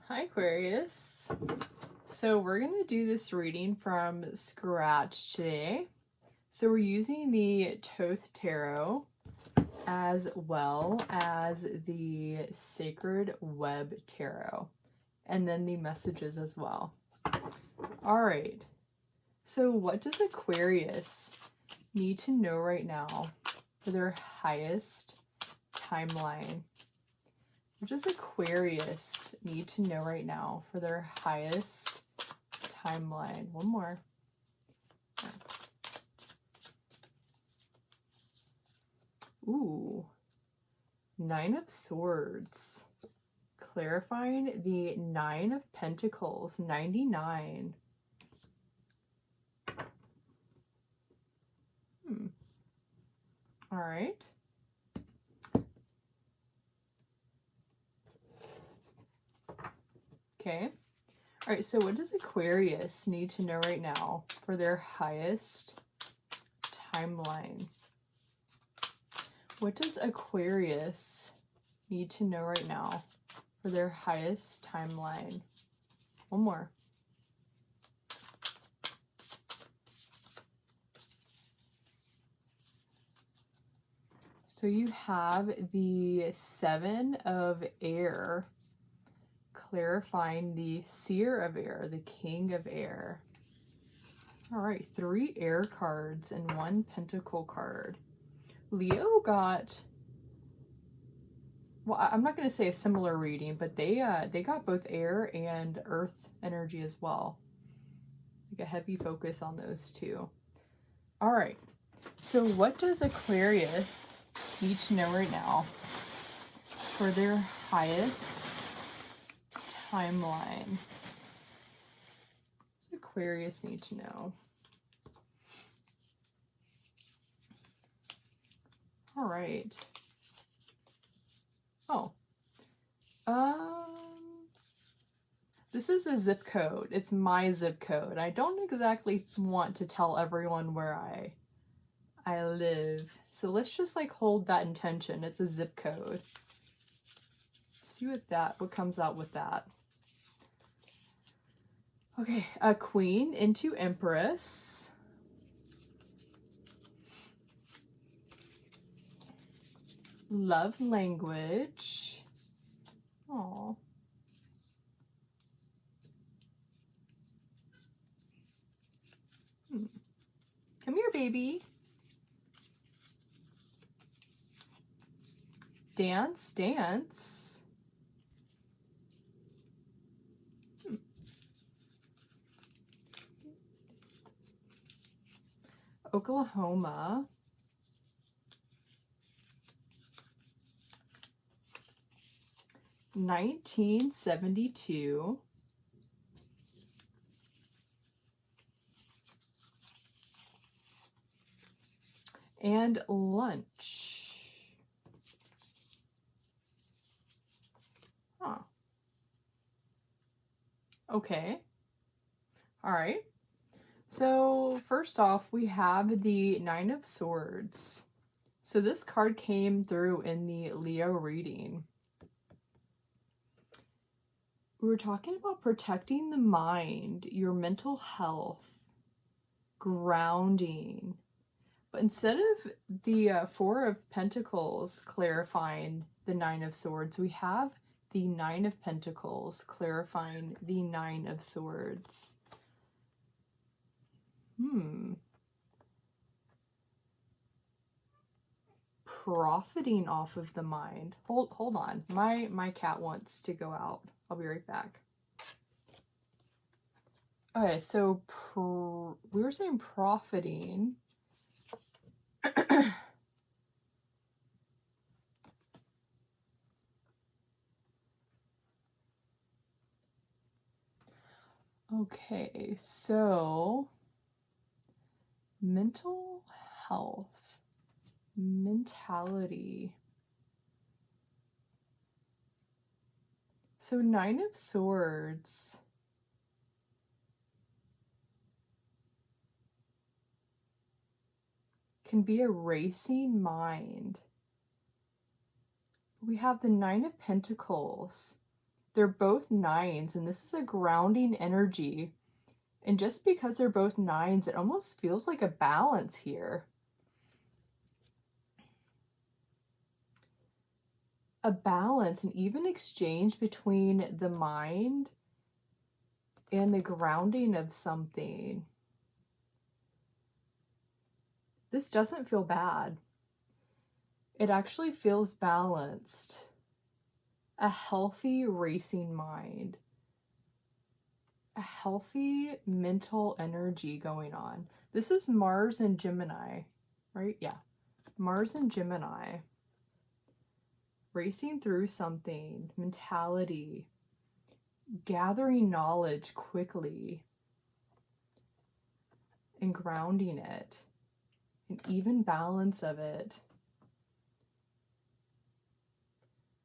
Hi Aquarius. So we're going to do this reading from scratch today. So we're using the Thoth Tarot as well as the Sacred Web Tarot and then the messages as well. All right. So what does Aquarius need to know right now for their highest timeline? What does Aquarius need to know right now for their highest timeline? One more. Ooh, Nine of Swords. Clarifying the Nine of Pentacles, 99. All right. Okay. All right, so what does Aquarius need to know right now for their highest timeline? What does Aquarius need to know right now for their highest timeline? One more. So you have the Seven of Air, clarifying the Seer of Air, the King of Air. All right, 3 air cards and 1 pentacle card. Leo got, well, I'm not going to say a similar reading, but they got both air and earth energy as well. Like a heavy focus on those two. All right, so what does Aquarius need to know right now for their highest timeline? What does Aquarius need to know? All right. Oh. This is a zip code. It's my zip code. I don't exactly want to tell everyone where I live. So let's just like hold that intention. It's a zip code. See what comes out with that. Okay, a Queen into Empress. Love language. Aww. Come here, baby. Dance, dance. Oklahoma. $1972. And lunch. Huh. Okay. All right. So first off, we have the Nine of Swords. So this card came through in the Leo reading. We were talking about protecting the mind, your mental health, grounding. But instead of the Four of Pentacles clarifying the Nine of Swords, we have the Nine of Pentacles clarifying the Nine of Swords. Profiting off of the mind. Hold on. My cat wants to go out. I'll be right back. Okay, so we were saying profiting. Okay, so mental health, mentality. So Nine of Swords. Can be a racing mind. We have the Nine of Pentacles. They're both nines, and this is a grounding energy. And just because they're both nines, it almost feels like a balance here. A balance, and even exchange between the mind and the grounding of something. This doesn't feel bad. It actually feels balanced. A healthy racing mind. A healthy mental energy going on. This is Mars and Gemini, right? Yeah. Mars and Gemini. Racing through something. Mentality. Gathering knowledge quickly. And grounding it. An even balance of it.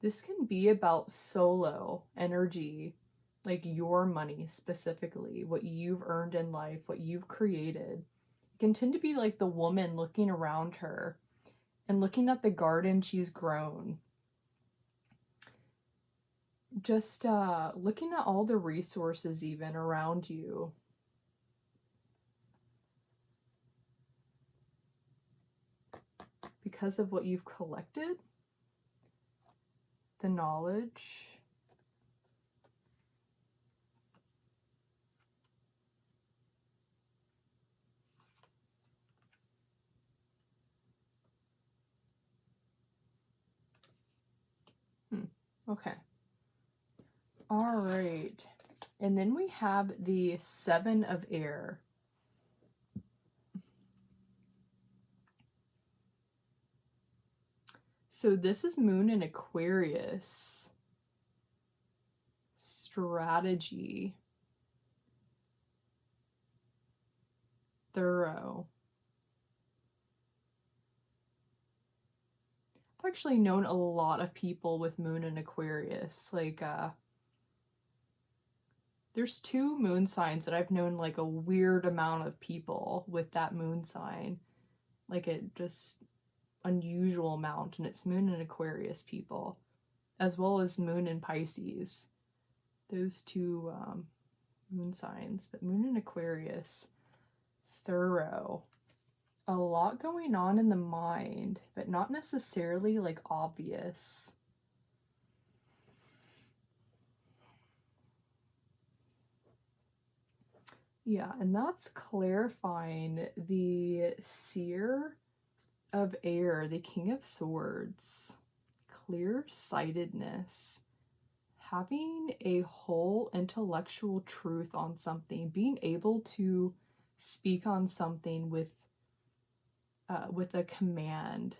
This can be about solo energy, like your money specifically, what you've earned in life, what you've created. It can tend to be like the woman looking around her and looking at the garden she's grown. Just looking at all the resources even around you. Because of what you've collected. The knowledge. Okay. All right. And then we have the Seven of Air. So this is Moon in Aquarius. Strategy. Thorough. I've actually known a lot of people with Moon in Aquarius. Like, there's 2 moon signs that I've known like a weird amount of people with that moon sign. Like a just unusual amount, and it's Moon in Aquarius people. As well as Moon in Pisces. Those 2 moon signs. But Moon in Aquarius. Thorough. A lot going on in the mind, but not necessarily like obvious. Yeah, and that's clarifying the Seer of Air, the King of Swords. Clear-sightedness. Having a whole intellectual truth on something. Being able to speak on something with a command.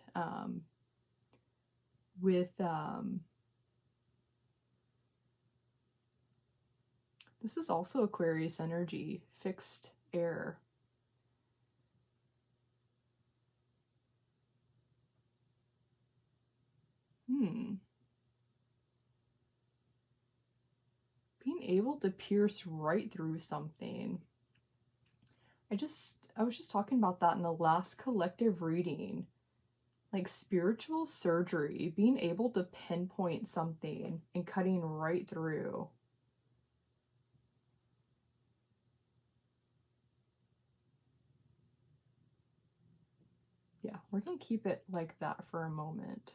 This is also Aquarius energy, fixed air. Being able to pierce right through something. I was just talking about that in the last collective reading. Like spiritual surgery, being able to pinpoint something and cutting right through. Yeah, we're going to keep it like that for a moment.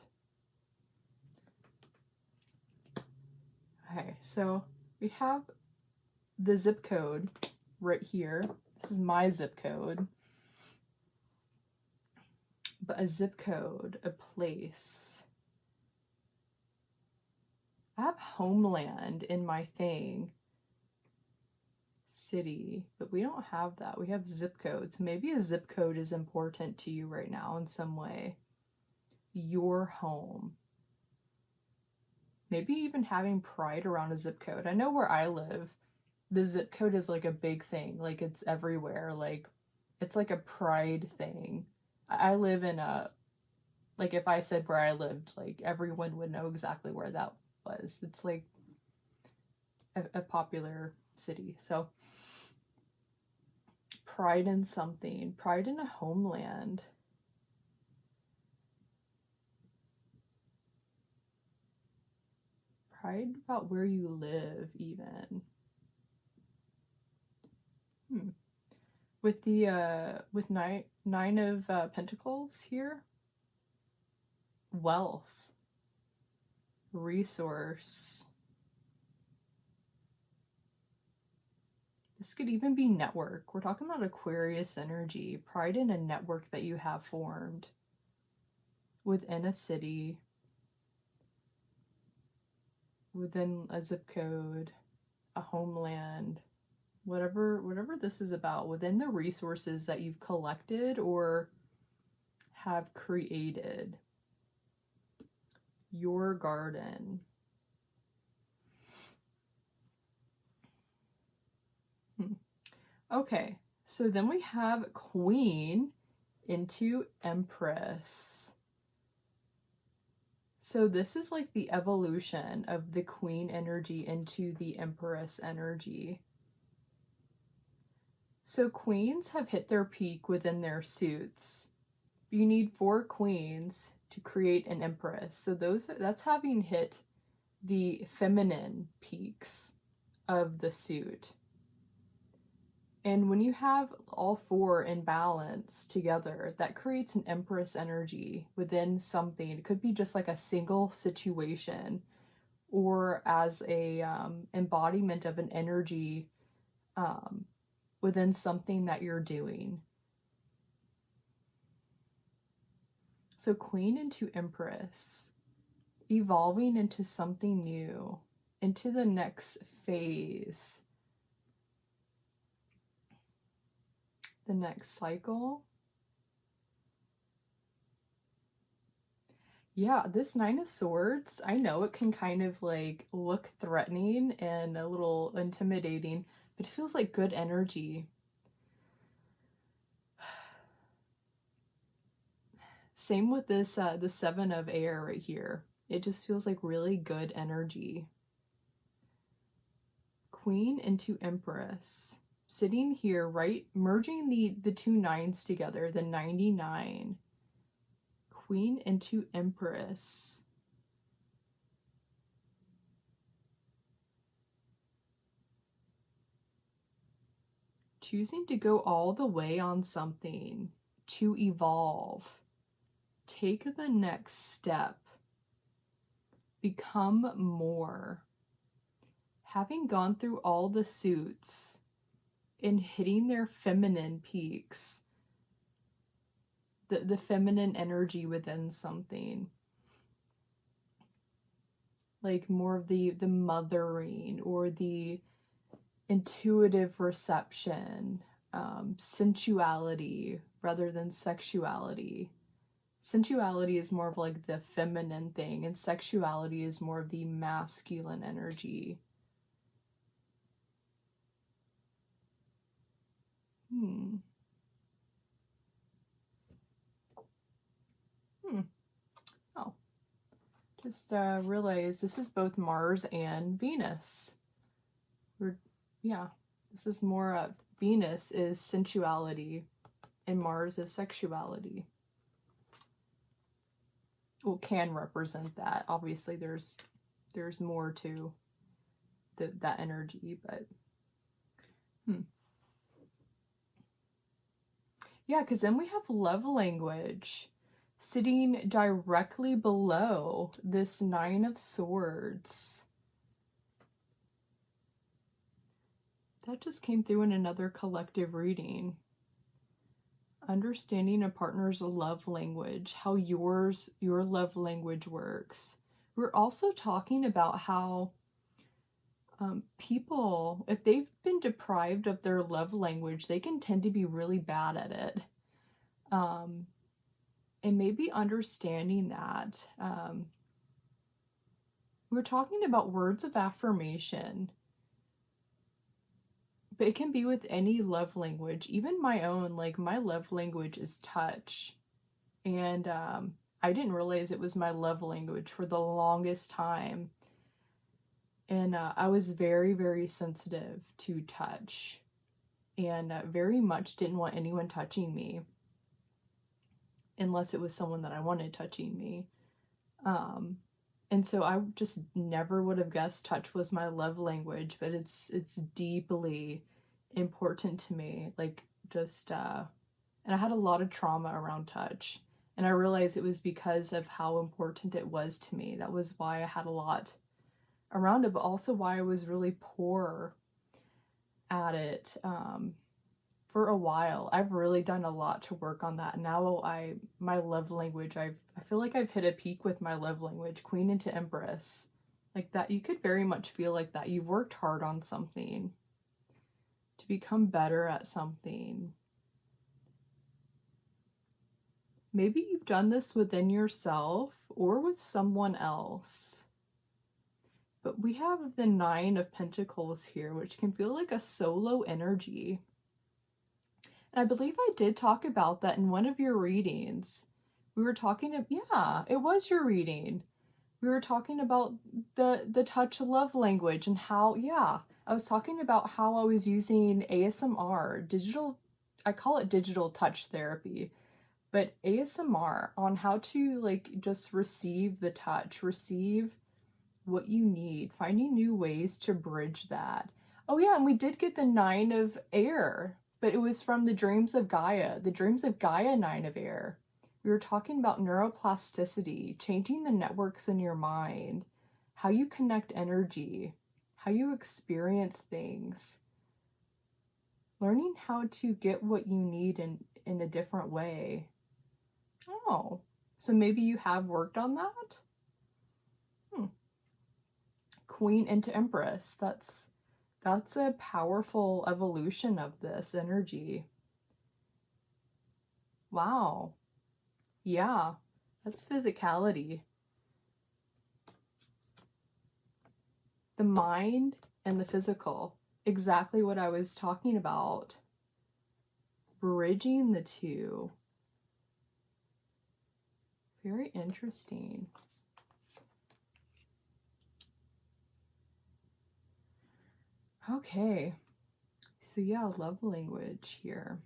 Okay, so we have the zip code right here. This is my zip code. But a zip code, a place. I have homeland in my thing. City, but we don't have that. We have zip codes. Maybe a zip code is important to you right now in some way. Your home. Maybe even having pride around a zip code. I know where I live, the zip code is like a big thing. Like it's everywhere. Like it's like a pride thing. I live in a, like if I said where I lived, like everyone would know exactly where that was. It's like a popular city. So pride in something, pride in a homeland. Pride about where you live, even. With the with nine of Pentacles here, wealth, resource. This could even be network. We're talking about Aquarius energy, pride in a network that you have formed within a city, within a zip code, a homeland, whatever this is about, within the resources that you've collected or have created. Your garden. Okay, so then we have Queen into Empress. So this is like the evolution of the Queen energy into the Empress energy. So queens have hit their peak within their suits. You need 4 queens to create an Empress. So that's having hit the feminine peaks of the suit. And when you have all 4 in balance together, that creates an Empress energy within something. It could be just like a single situation, or as a embodiment of an energy within something that you're doing. So Queen into Empress, evolving into something new, into the next phase, the next cycle. Yeah, this 9 of Swords, I know it can kind of like look threatening and a little intimidating, but it feels like good energy. Same with this, the 7 of Air right here. It just feels like really good energy. Queen into Empress. Sitting here, right, merging the 2 9s together, the 99. Queen into Empress. Choosing to go all the way on something, to evolve. Take the next step. Become more. Having gone through all the suits and hitting their feminine peaks, the feminine energy within something, like more of the mothering or the intuitive reception, sensuality rather than sexuality. Sensuality is more of like the feminine thing, and sexuality is more of the masculine energy. Oh, just realized this is both Mars and Venus. This is more Venus is sensuality and Mars is sexuality. Well, can represent that. Obviously, there's more to that energy, but yeah, because then we have love language sitting directly below this 9 of Swords. That just came through in another collective reading. Understanding a partner's love language, how your love language works. We're also talking about how people, if they've been deprived of their love language, they can tend to be really bad at it. And maybe understanding that. We're talking about words of affirmation. But it can be with any love language, even my own. Like, my love language is touch. And I didn't realize it was my love language for the longest time. And I was very, very sensitive to touch. And very much didn't want anyone touching me. Unless it was someone that I wanted touching me. And so I just never would have guessed touch was my love language, but it's deeply important to me. Like, just and I had a lot of trauma around touch. And I realized it was because of how important it was to me. That was why I had a lot around it, but also why I was really poor at it for a while. I've really done a lot to work on that. Now my love language, I feel like I've hit a peak with my love language, Queen into Empress. Like that, you could very much feel like that. You've worked hard on something to become better at something. Maybe you've done this within yourself or with someone else. But we have the Nine of Pentacles here, which can feel like a solo energy. And I believe I did talk about that in one of your readings. We were talking, yeah, it was your reading. We were talking about the touch love language and how, yeah, I was talking about how I was using ASMR, I call it digital touch therapy, but ASMR on how to like just receive the touch, receive what you need, finding new ways to bridge that. Oh yeah, and we did get the Nine of Air, but it was from the Dreams of Gaia, the Dreams of Gaia Nine of Air. We were talking about neuroplasticity, changing the networks in your mind, how you connect energy, how you experience things, learning how to get what you need in a different way. Oh, so maybe you have worked on that? Queen into Empress. That's a powerful evolution of this energy. Wow. Yeah, that's physicality. The mind and the physical. Exactly what I was talking about. Bridging the two. Very interesting. Okay. So yeah, love language here.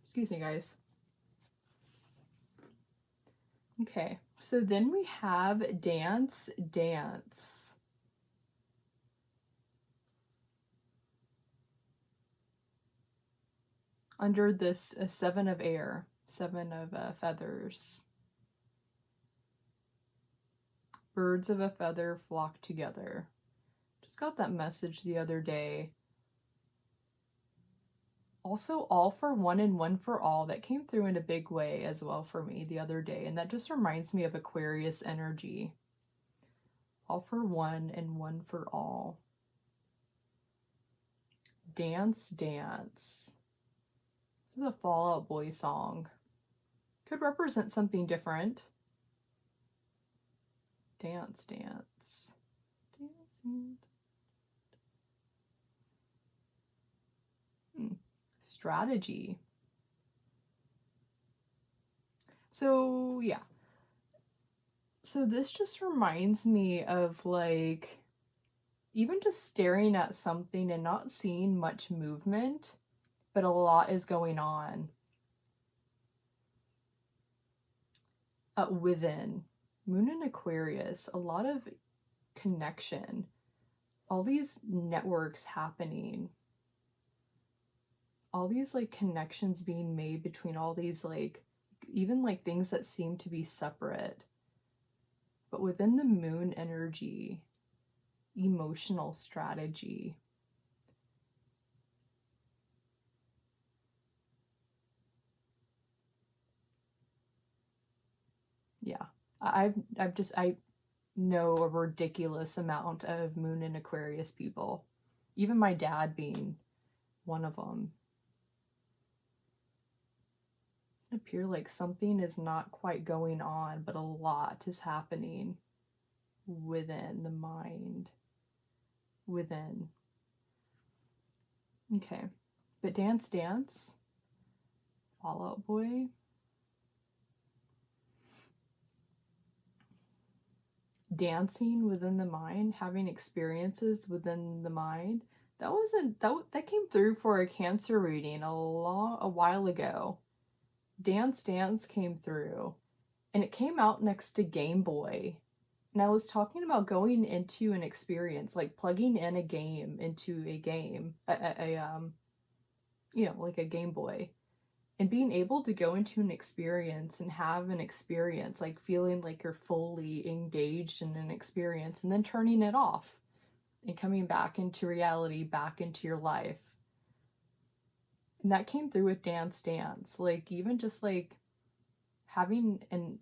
Excuse me, guys. Okay, so then we have dance. Under this Seven of Air, Seven of Feathers. Birds of a feather flock together. Just got that message the other day. Also, all for one and one for all. That came through in a big way as well for me the other day. And that just reminds me of Aquarius energy. All for one and one for all. Dance. This is a Fall Out Boy song. Could represent something different. Dance. Strategy. So yeah. So this just reminds me of like even just staring at something and not seeing much movement, but a lot is going on within. Moon in Aquarius, a lot of connection, all these networks happening, all these like connections being made between all these like even like things that seem to be separate, but within the moon energy, emotional strategy. Yeah, I know a ridiculous amount of Moon and Aquarius people, even my dad being one of them. It appears like something is not quite going on, but a lot is happening within the mind. Within. Okay, but dance. Fall Out Boy. Dancing within the mind, having experiences within the mind. That came through for a Cancer reading a while ago. Dance came through, and it came out next to Game Boy. And I was talking about going into an experience, like plugging in a game into a game, you know, like a Game Boy, and being able to go into an experience and have an experience, like feeling like you're fully engaged in an experience, and then turning it off and coming back into reality, back into your life. And that came through with Dance Dance. Like, even just like having an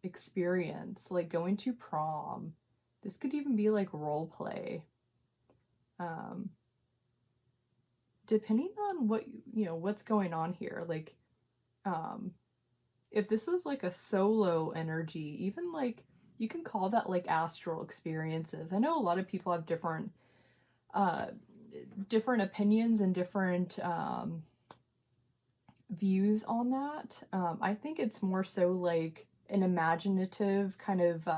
experience, like going to prom. This could even be like role play. Depending on what, you know, what's going on here. Like, if this is like a solo energy, even like, you can call that like astral experiences. I know a lot of people have different opinions and different views on that. I think it's more so like an imaginative kind of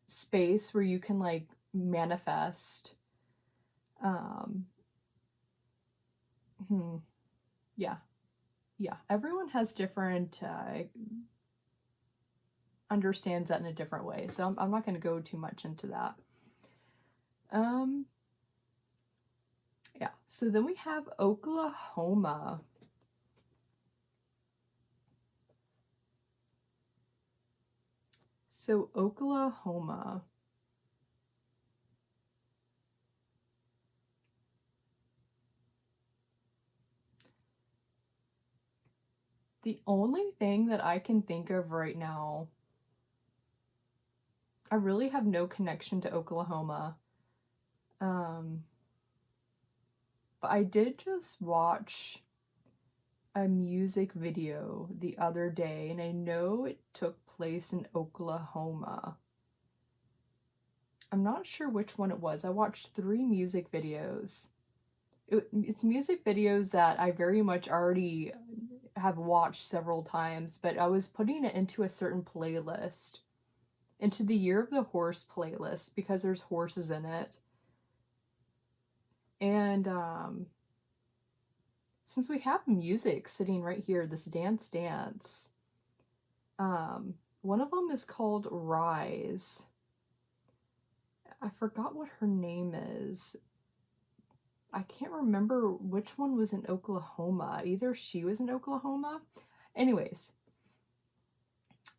space where you can like manifest. Yeah, everyone has different understands that in a different way, so I'm not going to go too much into that. Yeah, so then we have Oklahoma. So Oklahoma. The only thing that I can think of right now, I really have no connection to Oklahoma. But I did just watch a music video the other day, and I know it took place in Oklahoma. I'm not sure which one it was. I watched 3 music videos. It's music videos that I very much already have watched several times, but I was putting it into a certain playlist, into the Year of the Horse playlist, because there's horses in it. And since we have music sitting right here, this Dance Dance, one of them is called Rise. I forgot what her name is. I can't remember which one was in Oklahoma. Either she was in Oklahoma. Anyways,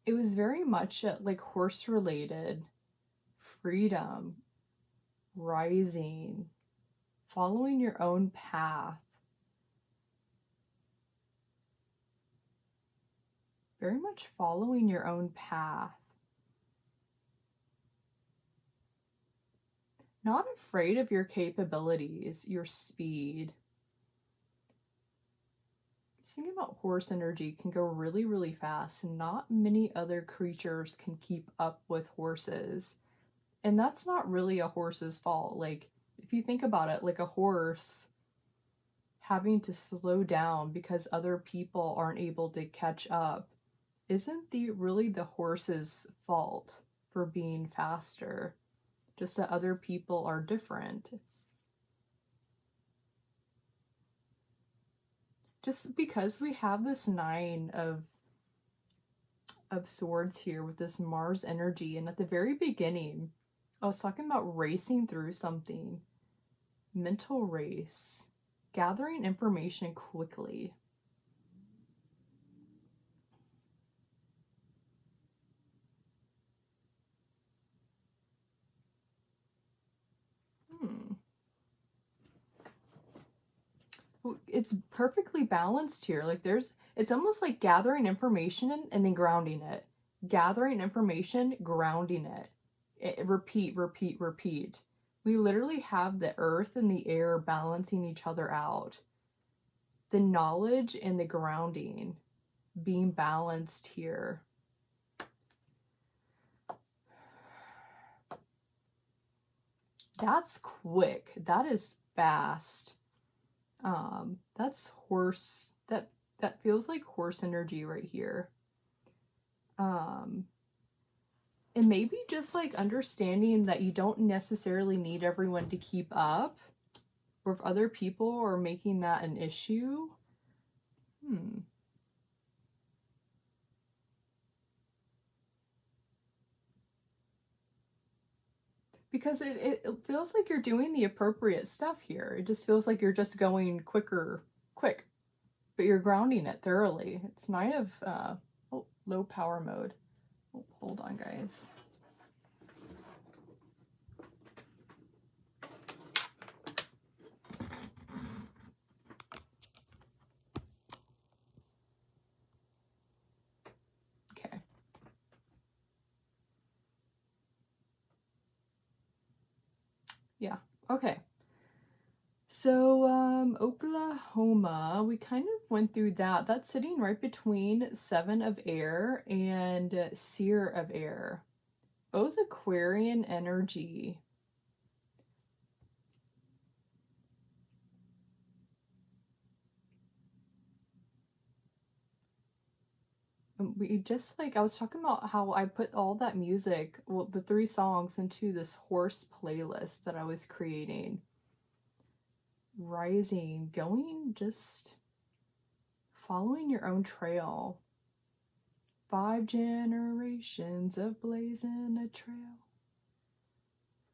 it was very much like horse related, freedom, rising, following your own path. Very much following your own path. Not afraid of your capabilities, your speed. Just thinking about horse energy can go really, really fast, and not many other creatures can keep up with horses. And that's not really a horse's fault. Like, if you think about it, like a horse having to slow down because other people aren't able to catch up isn't really the horse's fault for being faster. Just that other people are different. Just because we have this 9 of swords here with this Mars energy, and at the very beginning, I was talking about racing through something. Mental race. Gathering information quickly. Well, it's perfectly balanced here. Like, it's almost like gathering information and then grounding it. Gathering information, grounding it. Repeat, repeat, repeat. We literally have the earth and the air balancing each other out. The knowledge and the grounding being balanced here. That's quick. That is fast. That's horse. That feels like horse energy right here. And maybe just like understanding that you don't necessarily need everyone to keep up, or if other people are making that an issue. because it feels like you're doing the appropriate stuff here. It just feels like you're just going quick, but you're grounding it thoroughly. It's Nine of low power mode. Oh, hold on, guys. Okay. Yeah. Okay. So, Oklahoma, we kind of went through that. That's sitting right between Seven of Air and Seer of Air. Both Aquarian energy. We just like, I was talking about how I put all that music, well, the 3 songs into this horse playlist that I was creating. Rising, going, just following your own trail. 5 generations of blazing a trail.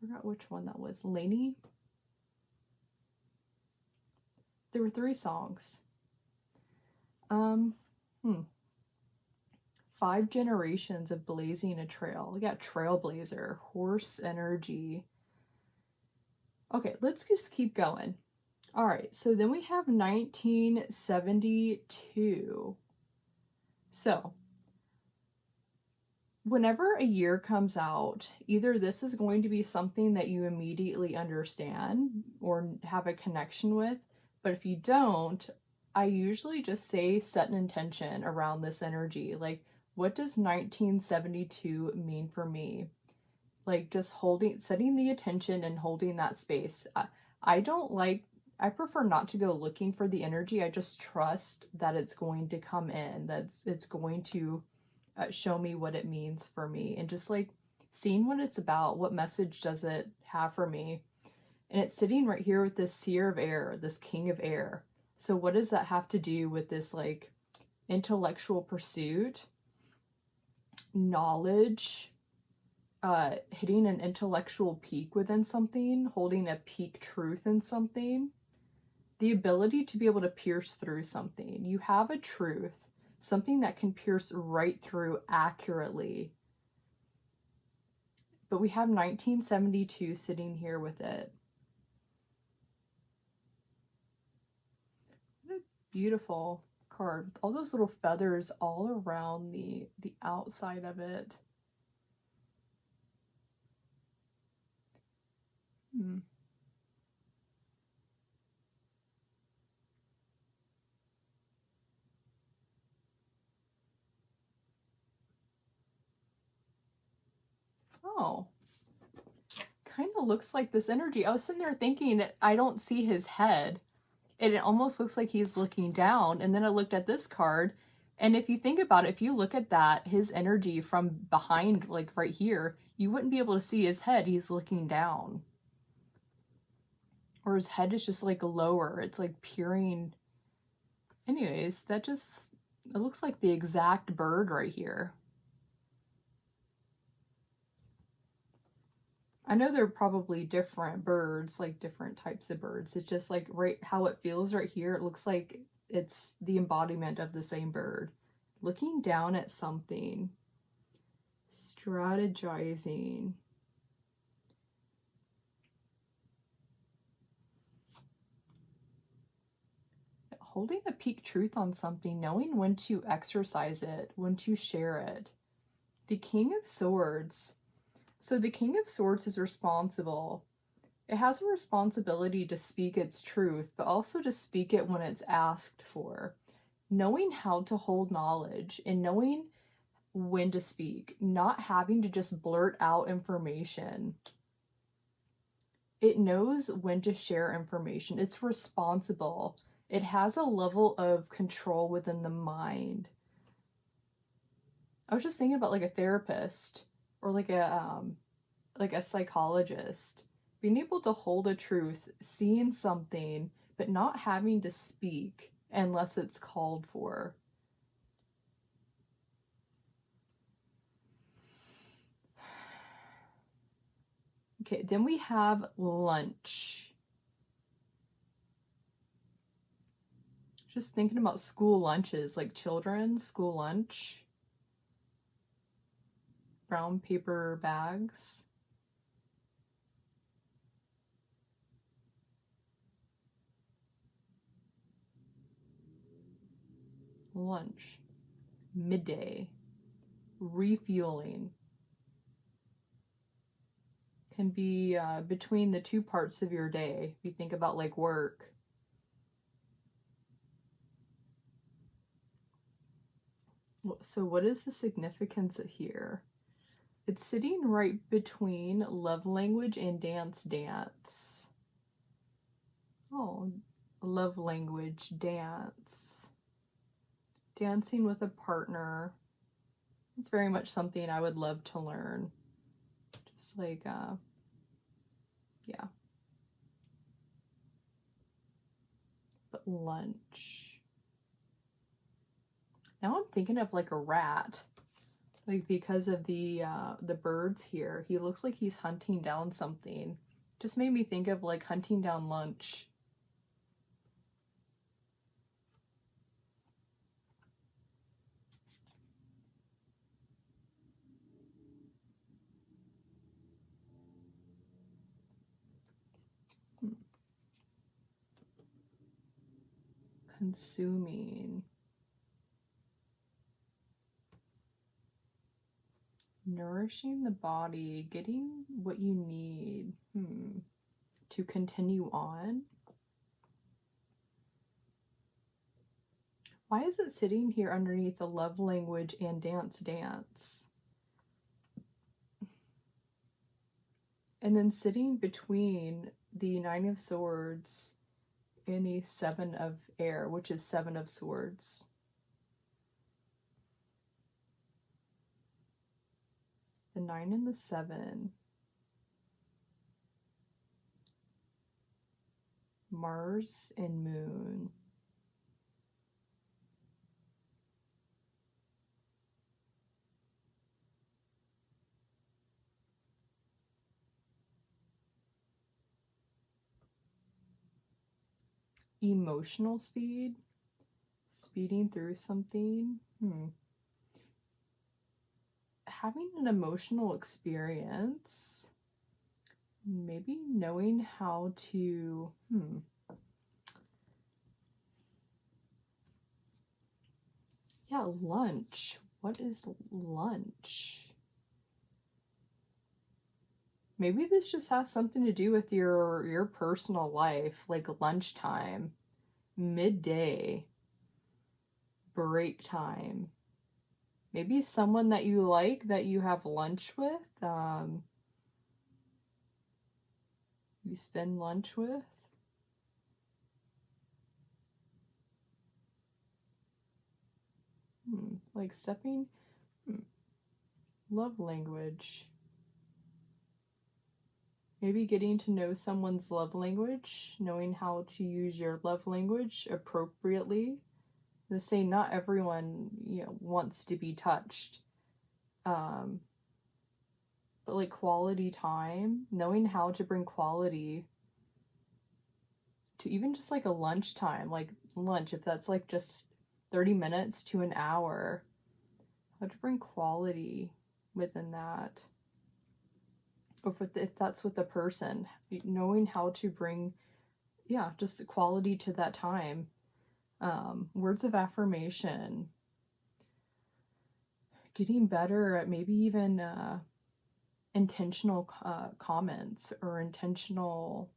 Forgot which one that was. Laney? There were 3 songs. 5 generations of blazing a trail. We got trailblazer, horse energy. Okay, let's just keep going. All right, so then we have 1972. So, whenever a year comes out, either this is going to be something that you immediately understand or have a connection with, but if you don't, I usually just say set an intention around this energy. Like, what does 1972 mean for me? Like, just setting the attention and holding that space. I prefer not to go looking for the energy. I just trust that it's going to come in, that it's going to show me what it means for me, and just like seeing what it's about. What message does it have for me? And it's sitting right here with this Seer of Air, this King of Air. So what does that have to do with this like intellectual pursuit, knowledge, hitting an intellectual peak within something, holding a peak truth in something, the ability to be able to pierce through something. You have a truth, something that can pierce right through accurately. But we have 1972 sitting here with it. What a beautiful card with all those little feathers all around the outside of it. Oh, kind of looks like this energy. I was sitting there thinking that I don't see his head, and it almost looks like he's looking down. And then I looked at this card, and if you think about it, if you look at that, his energy from behind, like right here, you wouldn't be able to see his head. He's looking down. Or his head is just like lower. It's like peering. Anyways, it looks like the exact bird right here. I know they're probably different birds, like different types of birds. It's just like right how it feels right here. It looks like it's the embodiment of the same bird. Looking down at something. Strategizing. Holding a peak truth on something, knowing when to exercise it, when to share it. The King of Swords. So the King of Swords is responsible. It has a responsibility to speak its truth, but also to speak it when it's asked for. Knowing how to hold knowledge and knowing when to speak, not having to just blurt out information. It knows when to share information. It's responsible. It has a level of control within the mind. I was just thinking about like a therapist or like a psychologist, being able to hold a truth, seeing something, but not having to speak unless it's called for. Okay, then we have lunch. Just thinking about school lunches, like children's school lunch. Brown paper bags. Lunch. Midday. Refueling. Can be between the two parts of your day. If you think about like work. So what is the significance here? It's sitting right between love language and dance. Oh, love language, dance. Dancing with a partner. It's very much something I would love to learn. Just like, yeah. But lunch. Now I'm thinking of like a rat. Like because of the birds here. He looks like he's hunting down something. Just made me think of like hunting down lunch. Consuming. Nourishing the body, getting what you need to continue on. Why is it sitting here underneath the love language and dance? And then sitting between the Nine of Swords and the Seven of Air, which is Seven of Swords. The 9 and the 7. Mars and Moon. Emotional speed. Speeding through something. Having an emotional experience. Maybe knowing how to, Yeah, lunch. What is lunch? Maybe this just has something to do with your personal life, like lunchtime, midday, break time. Maybe someone that you like that you have lunch with, you spend lunch with. Like stepping, love language. Maybe getting to know someone's love language, knowing how to use your love language appropriately. They say not everyone, wants to be touched. But like quality time, knowing how to bring quality to even just like a lunchtime, like lunch, if that's like just 30 minutes to an hour, how to bring quality within that. Or if that's with the person, knowing how to bring, just quality to that time. Words of affirmation. Getting better at maybe even intentional comments or intentional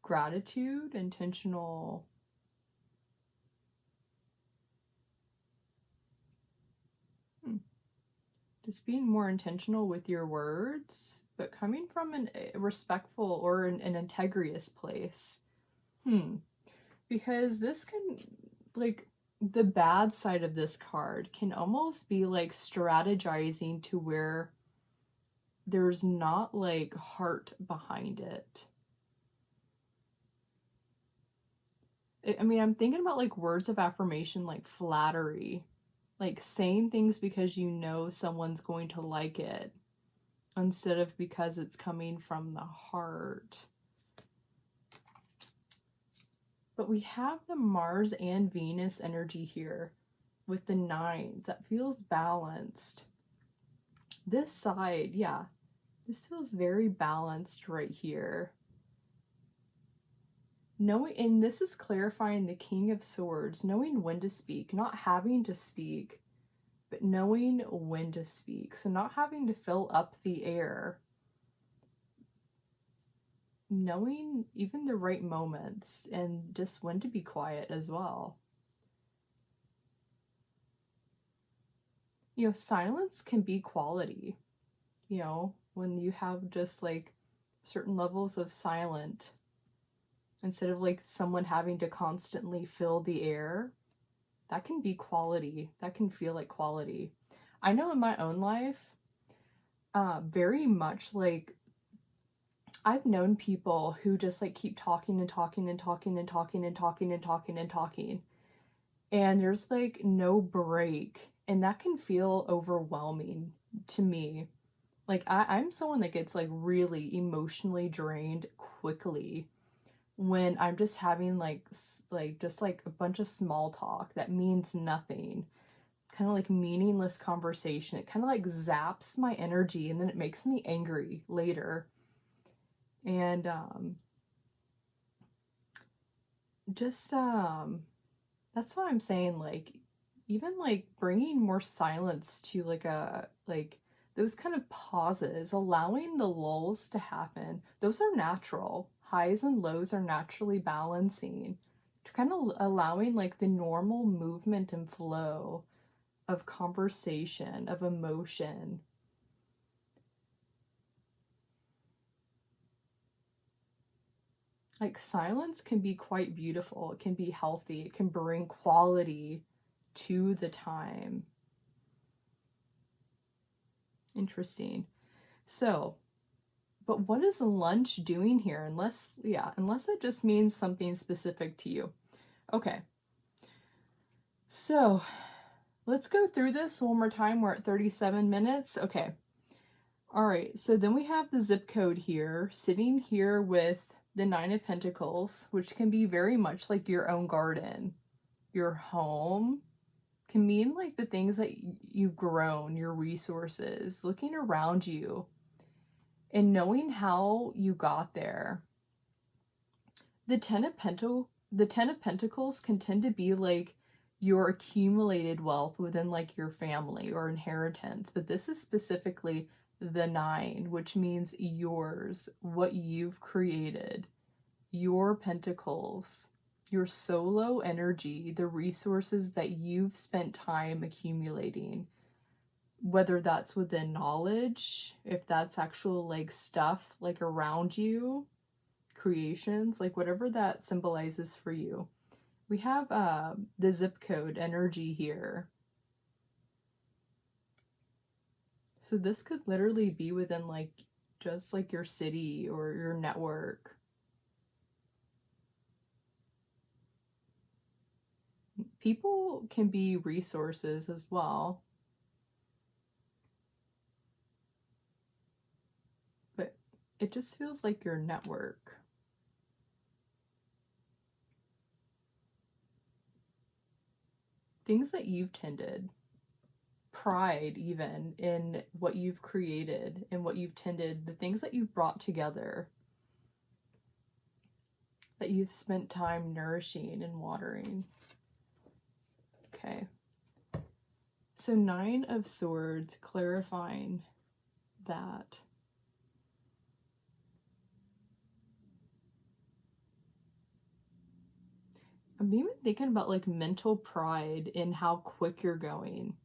gratitude, intentional just being more intentional with your words, but coming from a respectful or an integrous place. Because this can, like, the bad side of this card can almost be like strategizing to where there's not like heart behind it. I mean, I'm thinking about like words of affirmation, like flattery, like saying things because you know someone's going to like it. instead of because it's coming from the heart. But we have the Mars and Venus energy here with the 9s. That feels balanced. This side, yeah, this feels very balanced right here. Knowing, and this is clarifying the King of Swords, knowing when to speak, not having to speak, but knowing when to speak. So not having to fill up the air. Knowing even the right moments and just when to be quiet as well. You know, silence can be quality. You know, when you have just like certain levels of silent, instead of like someone having to constantly fill the air, that can be quality. That can feel like quality. I know in my own life, very much like I've known people who just like keep talking and talking and talking and talking and talking and talking and talking. And there's like no break. And that can feel overwhelming to me. Like I'm someone that gets like really emotionally drained quickly when I'm just having like just like a bunch of small talk that means nothing. Kind of like meaningless conversation. It kind of like zaps my energy and then it makes me angry later. And that's why I'm saying, like, even like bringing more silence to like those kind of pauses, allowing the lulls to happen. Those are natural. Highs and lows are naturally balancing. Kind of allowing like the normal movement and flow of conversation, of emotion. Like silence can be quite beautiful. It can be healthy. It can bring quality to the time. Interesting. So, but what is lunch doing here? Unless it just means something specific to you. Okay. So, let's go through this one more time. We're at 37 minutes. Okay. All right. So then we have the zip code here, sitting here with the 9 of Pentacles, which can be very much like your own garden. Your home can mean like the things that you've grown, your resources, looking around you and knowing how you got there. The 10 of Pentacles can tend to be like your accumulated wealth within like your family or inheritance, but this is specifically the 9, which means yours, what you've created, your pentacles, your solo energy, the resources that you've spent time accumulating, whether that's within knowledge, if that's actual like stuff like around you, creations, like whatever that symbolizes for you. We have the zip code energy here. So this could literally be within like just like your city or your network. People can be resources as well. But it just feels like your network. Things that you've tended. Pride even in what you've created and what you've tended, the things that you've brought together, that you've spent time nourishing and watering. Okay. So 9 of Swords, clarifying that. I'm even thinking about like mental pride in how quick you're going.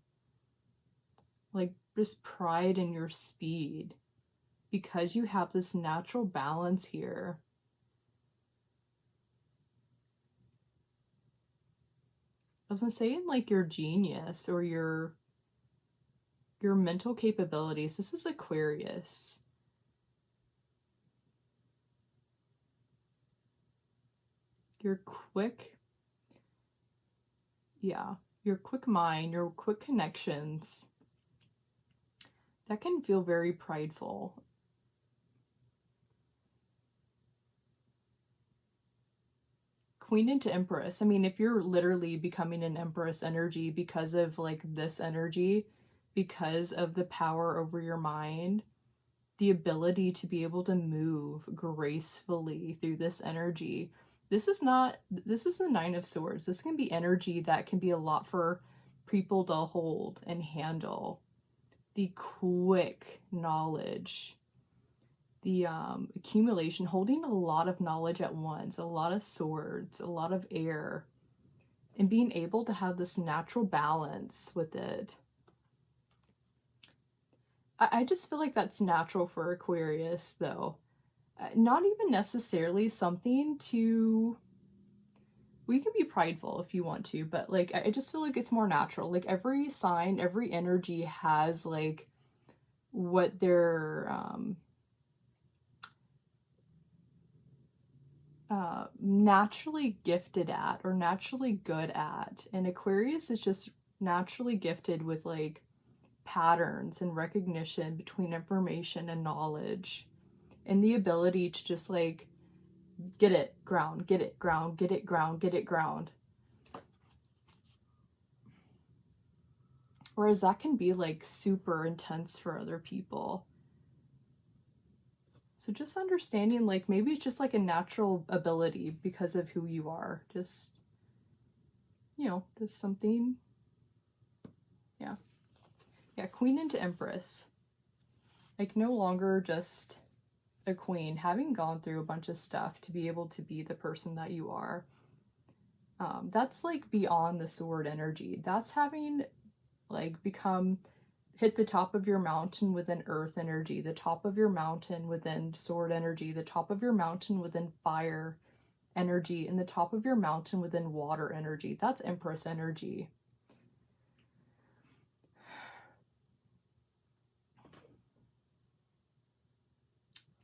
Like just pride in your speed. Because you have this natural balance here. I was saying like your genius or your mental capabilities. This is Aquarius. Your quick, your quick mind, your quick connections. That can feel very prideful. Queen into Empress. I mean, if you're literally becoming an Empress energy because of like this energy, because of the power over your mind, the ability to be able to move gracefully through this energy. This is the Nine of Swords. This can be energy that can be a lot for people to hold and handle. The quick knowledge, the accumulation, holding a lot of knowledge at once, a lot of swords, a lot of air, and being able to have this natural balance with it. I just feel like that's natural for Aquarius, though. Not even necessarily something to... We can be prideful if you want to, but like I just feel like it's more natural. Like every sign, every energy has like what they're naturally gifted at or naturally good at. And Aquarius is just naturally gifted with like patterns and recognition between information and knowledge, and the ability to just like get it, ground, get it, ground, get it, ground, get it, ground. Whereas that can be like super intense for other people. So just understanding like maybe it's just like a natural ability because of who you are. Just, you know, just something. Yeah. Yeah, Queen into Empress. Like no longer just a queen, having gone through a bunch of stuff to be able to be the person that you are. That's like beyond the sword energy. That's having like hit the top of your mountain within earth energy, the top of your mountain within sword energy, the top of your mountain within fire energy, and the top of your mountain within water energy. That's Empress energy.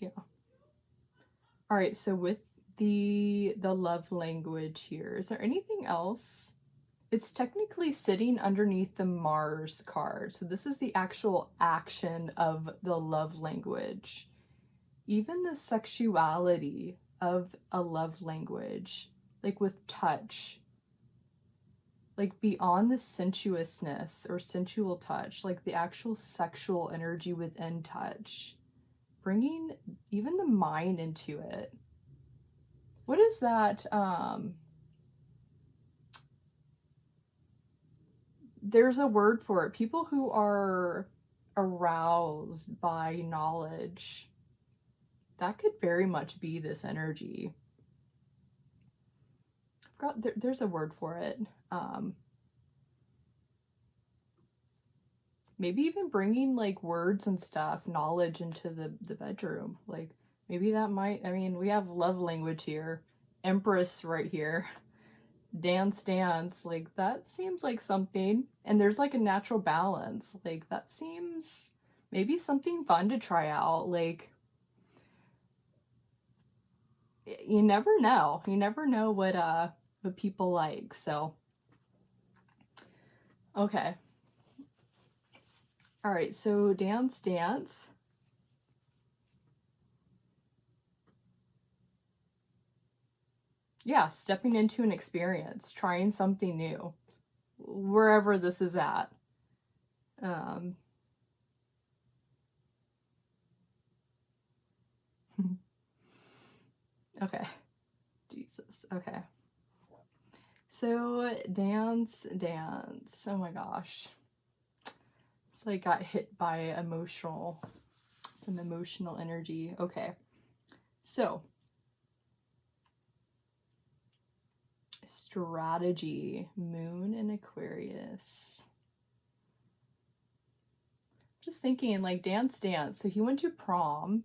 Yeah. All right, so with the love language here, is there anything else? It's technically sitting underneath the Mars card. So this is the actual action of the love language. Even the sexuality of a love language, like with touch, like beyond the sensuousness or sensual touch, like the actual sexual energy within touch, bringing even the mind into it. What is that? There's a word for it. People who are aroused by knowledge. That could very much be this energy. I forgot, there's a word for it. Maybe even bringing like words and stuff, knowledge into the bedroom. Like maybe that might, I mean, we have love language here. Empress right here. Dance, dance. Like that seems like something. And there's like a natural balance. Like that seems maybe something fun to try out. Like you never know. You never know what people like. So okay. All right, so dance, dance. Yeah, stepping into an experience, trying something new, wherever this is at. Okay, Jesus, okay. So dance, dance. Oh my gosh. It's like got hit by some emotional energy. Okay, so strategy, Moon and Aquarius. Just thinking like dance, dance. So he went to prom.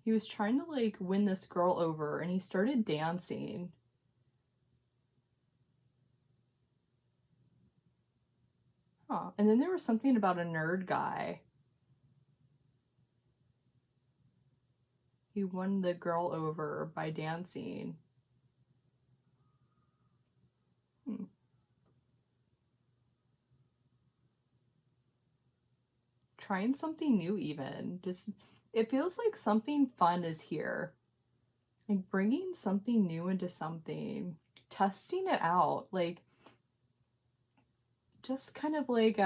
He was trying to like win this girl over and he started dancing. Huh. And then there was something about a nerd guy. He won the girl over by dancing. trying something new even. Just, it feels like something fun is here. Like bringing something new into something, testing it out, like just kind of like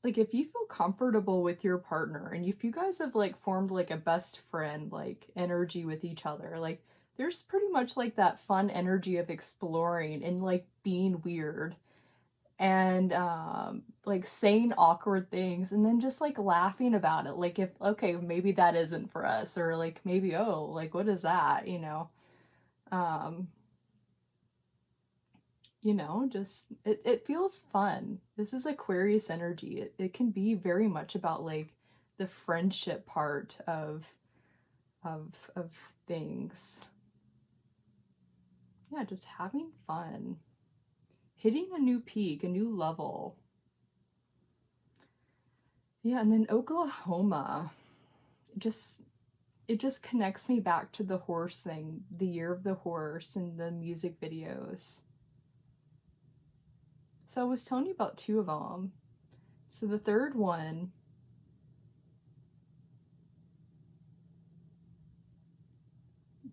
if you feel comfortable with your partner and if you guys have like formed like a best friend like energy with each other, like there's pretty much like that fun energy of exploring and like being weird and like saying awkward things and then just like laughing about it, like if okay maybe that isn't for us, or like maybe oh like what is that, um just it feels fun. This is Aquarius energy. It can be very much about like the friendship part of things. Yeah, just having fun. Hitting a new peak, a new level. Yeah, and then Oklahoma. Just it just connects me back to the horse thing, the year of the horse and the music videos. So I was telling you about two of them. So the third one,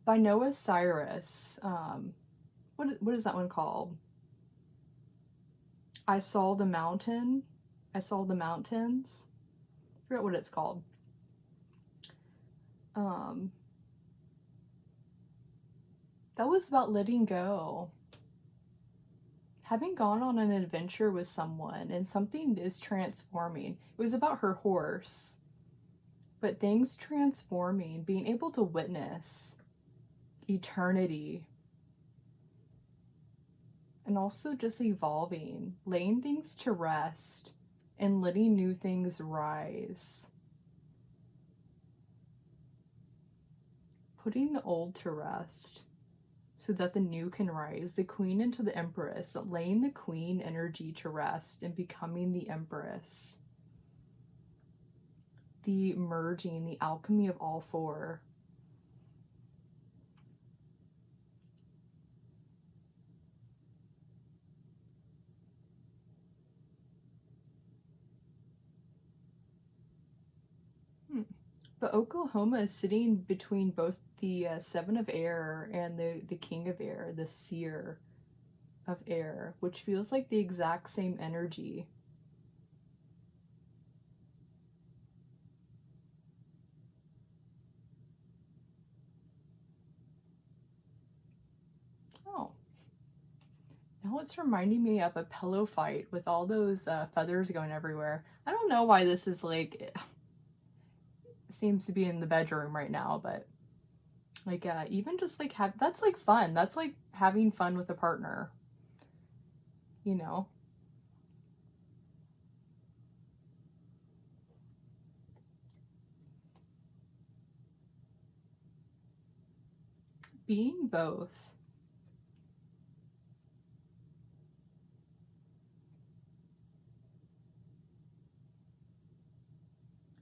by Noah Cyrus. What is that one called? I saw the mountain. I saw the mountains. I forget what it's called. That was about letting go. Having gone on an adventure with someone and something is transforming. It was about her horse. But things transforming, being able to witness eternity. And also just evolving, laying things to rest, and letting new things rise. Putting the old to rest so that the new can rise. The queen into the empress, laying the queen energy to rest and becoming the empress. The merging, the alchemy of all four. But Oklahoma is sitting between both the Seven of Air and the King of Air, the Seer of Air, which feels like the exact same energy. Oh. Now it's reminding me of a pillow fight with all those feathers going everywhere. I don't know why this is like... seems to be in the bedroom right now, but like even just like that's like fun. That's like having fun with a partner, you know. Being both.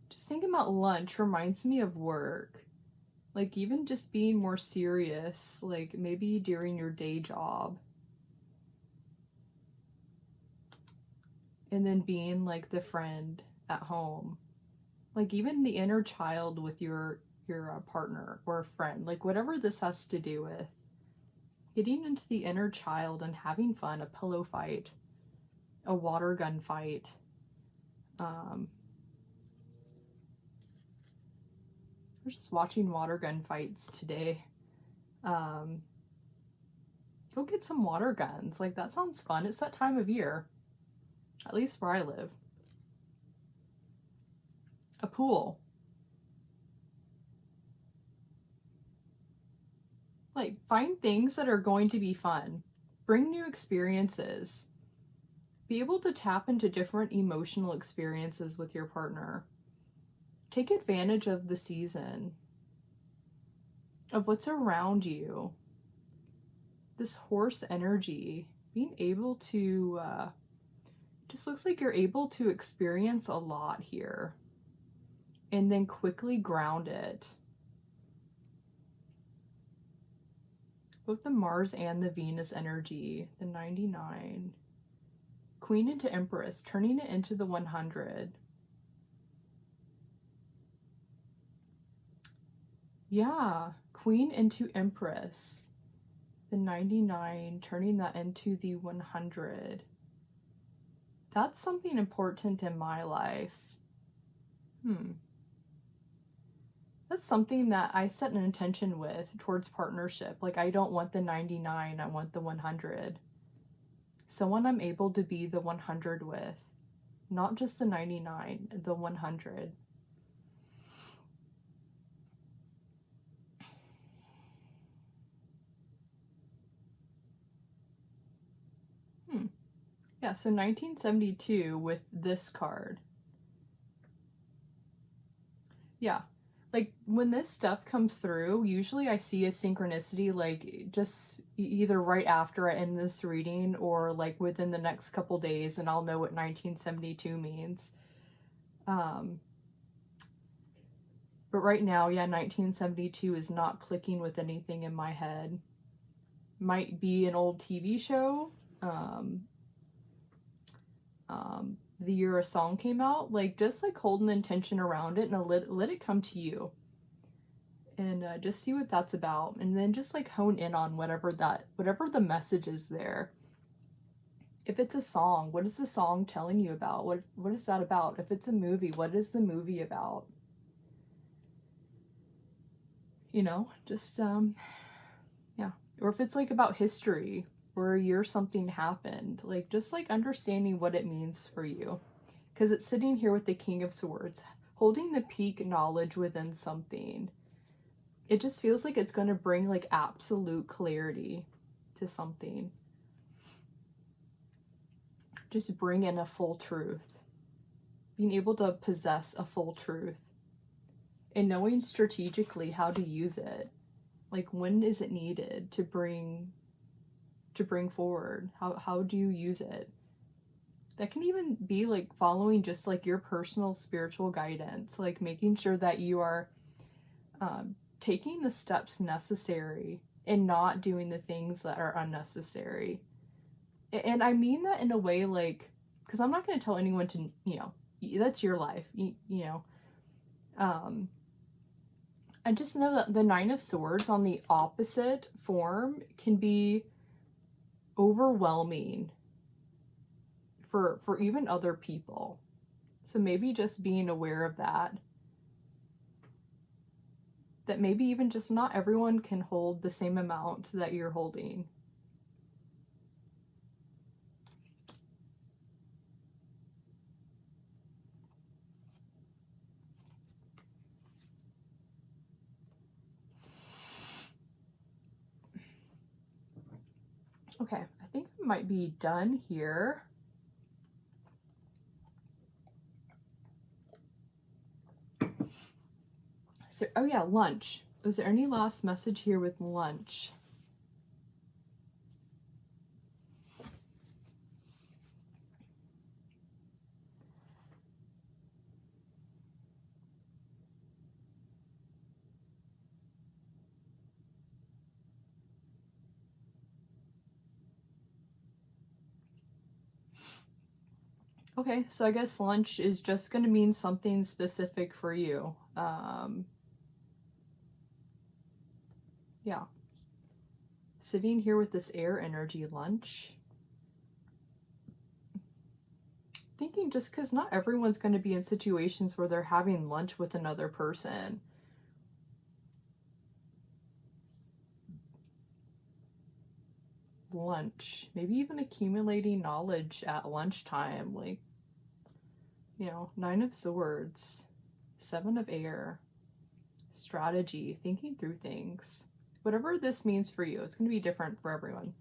Just thinking about lunch reminds me of work. Like even just being more serious, like maybe during your day job. And then being like the friend at home. Like even the inner child with your partner or a friend. Like whatever this has to do with. Getting into the inner child and having fun, a pillow fight, a water gun fight. I was just watching water gun fights today. Go get some water guns. Like that sounds fun. It's that time of year. At least where I live. A pool. Like find things that are going to be fun. Bring new experiences. Be able to tap into different emotional experiences with your partner. Take advantage of the season. Of what's around you. This horse energy. Being able to just looks like you're able to experience a lot here and then quickly ground it. Both the Mars and the Venus energy, the 99. Queen into Empress, turning it into the 100. Yeah, Queen into Empress. The 99, turning that into the 100. That's something important in my life. That's something that I set an intention with towards partnership. Like, I don't want the 99, I want the 100. Someone I'm able to be the 100 with. Not just the 99, the 100. Yeah, so 1972 with this card. Yeah. Like, when this stuff comes through, usually I see a synchronicity, like, just either right after I end this reading or, like, within the next couple days, and I'll know what 1972 means. But right now, yeah, 1972 is not clicking with anything in my head. Might be an old TV show, the year a song came out. Like, just like hold an intention around it and let it come to you. And just see what that's about, and then just like hone in on whatever the message is there. If it's a song, what is the song telling you about? What is that about? If it's a movie, what is the movie about? You know, just yeah. Or if it's like about history or a year something happened, like just like understanding what it means for you, because it's sitting here with the King of Swords, holding the peak knowledge within something. It just feels like it's going to bring like absolute clarity to something. Just bring in a full truth. Being able to possess a full truth. And knowing strategically how to use it. Like, when is it needed to bring forward? How do you use it? That can even be like following just like your personal spiritual guidance. Like making sure that you are taking the steps necessary and not doing the things that are unnecessary. And I mean that in a way, like, because I'm not going to tell anyone to, you know, that's your life, you know. I just know that the Nine of Swords on the opposite form can be overwhelming for even other people. So maybe just being aware of that. That maybe even just not everyone can hold the same amount that you're holding. Okay, I think I might be done here. So, oh yeah, lunch. Is there any last message here with lunch? Okay, so I guess lunch is just going to mean something specific for you. Yeah. Sitting here with this air energy, lunch. Thinking just because not everyone's going to be in situations where they're having lunch with another person. Lunch. Maybe even accumulating knowledge at lunchtime. Like, you know, Nine of Swords, Seven of Air, strategy, thinking through things. Whatever this means for you, it's going to be different for everyone.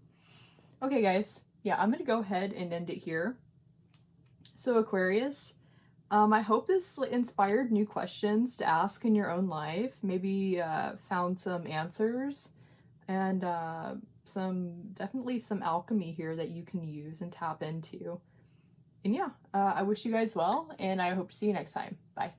Okay, guys. Yeah, I'm going to go ahead and end it here. So, Aquarius, I hope this inspired new questions to ask in your own life. Maybe found some answers and definitely some alchemy here that you can use and tap into. And yeah, I wish you guys well, and I hope to see you next time. Bye.